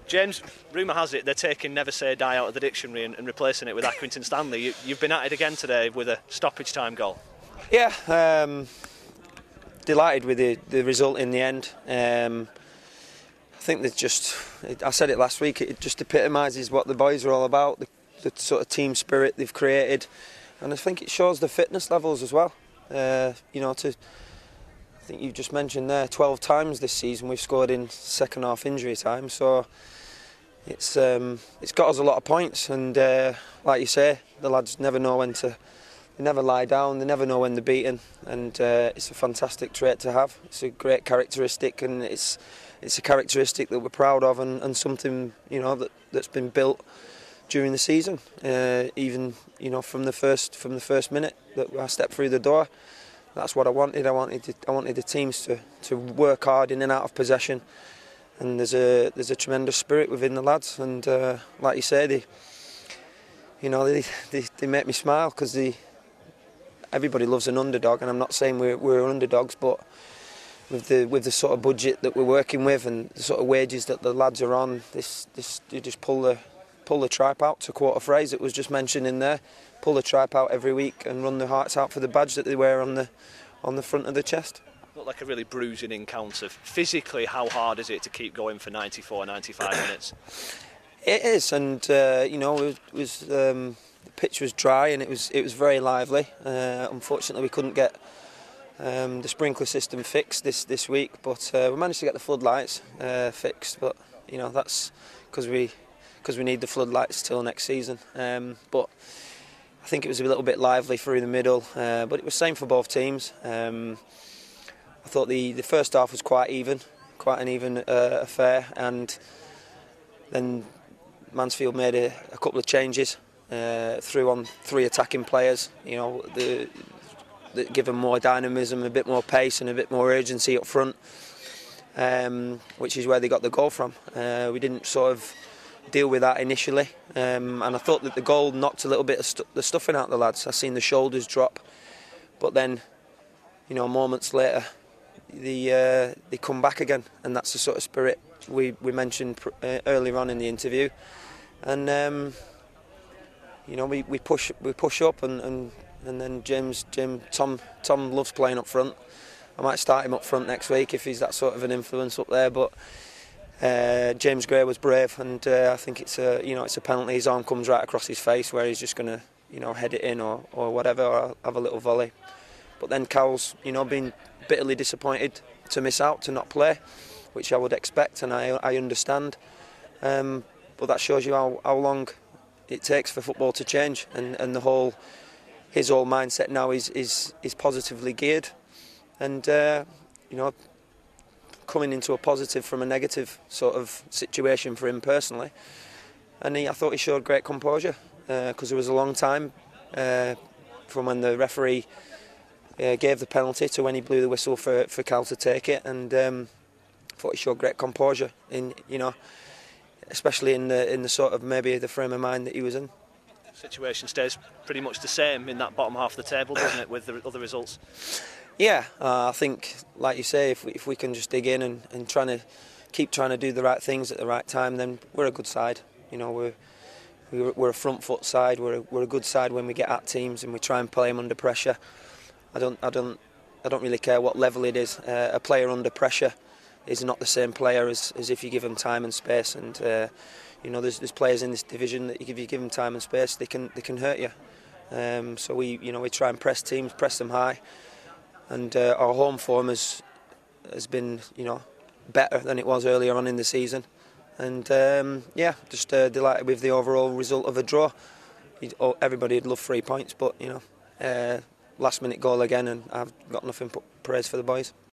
James, rumour has it they're taking Never Say Die out of the dictionary and replacing it with Accrington Stanley. You've been at it again today with a stoppage time goal. Yeah, delighted with the result in the end. I think I said it last week, it just epitomises what the boys are all about, the sort of team spirit they've created, and I think it shows the fitness levels as well. I think you've just mentioned there 12 times this season we've scored in second half injury time, so it's got us a lot of points, and like you say, the lads never know when to. They never lie down, they never know when they're beaten, and it's a fantastic trait to have. It's a great characteristic, and it's a characteristic that we're proud of, and something that's been built during the season. Even from the first minute that I stepped through the door, that's what I wanted. I wanted the teams to work hard in and out of possession, and there's a tremendous spirit within the lads, and like you say, they make me smile because everybody loves an underdog, and I'm not saying we're underdogs, but with the sort of budget that we're working with and the sort of wages that the lads are on, you just pull the tripe out, to quote a phrase that was just mentioned in there. Pull the tripe out every week and run their hearts out for the badge that they wear on the front of the chest. Looked like a really bruising encounter. Physically, how hard is it to keep going for 94, 95 minutes? It is, and the pitch was dry and it was very lively. Unfortunately, we couldn't get the sprinkler system fixed this week, but we managed to get the floodlights fixed. But that's because we need the floodlights till next season. But I think it was a little bit lively through the middle, but it was same for both teams. I thought the first half was quite an even affair, and then Mansfield made a couple of changes. Threw on 3 attacking players, that give them more dynamism, a bit more pace and a bit more urgency up front, which is where they got the goal from. We didn't sort of deal with that initially, and I thought that the goal knocked a little bit of the stuffing out of the lads. I seen the shoulders drop, but then, moments later, they come back again, and that's the sort of spirit we mentioned earlier on in the interview, and. We push up, and then Tom loves playing up front. I might start him up front next week if he's that sort of an influence up there. But James Gray was brave, and I think it's a penalty. His arm comes right across his face, where he's just going to head it in or whatever, or have a little volley. But then Cowell's been bitterly disappointed to miss out, to not play, which I would expect, and I understand. But that shows you how long it takes for football to change, and his whole mindset now is positively geared, and coming into a positive from a negative sort of situation for him personally. And I thought he showed great composure, because it was a long time from when the referee gave the penalty to when he blew the whistle for Cal to take it, and I thought he showed great composure in especially in the sort of maybe the frame of mind that he was in. The situation stays pretty much the same in that bottom half of the table, doesn't it, with the other results? Yeah, I think, like you say, if we can just dig in and keep trying to do the right things at the right time, then we're a good side. We're a front foot side. We're a good side when we get at teams and we try and play them under pressure. I don't really care what level it is. A player under pressure is not the same player as if you give them time and space, and there's players in this division that if you give them time and space, they can hurt you. So we try and press teams, press them high, and our home form has been better than it was earlier on in the season, and just delighted with the overall result of a draw. Everybody would love 3 points, but last minute goal again, and I've got nothing but praise for the boys.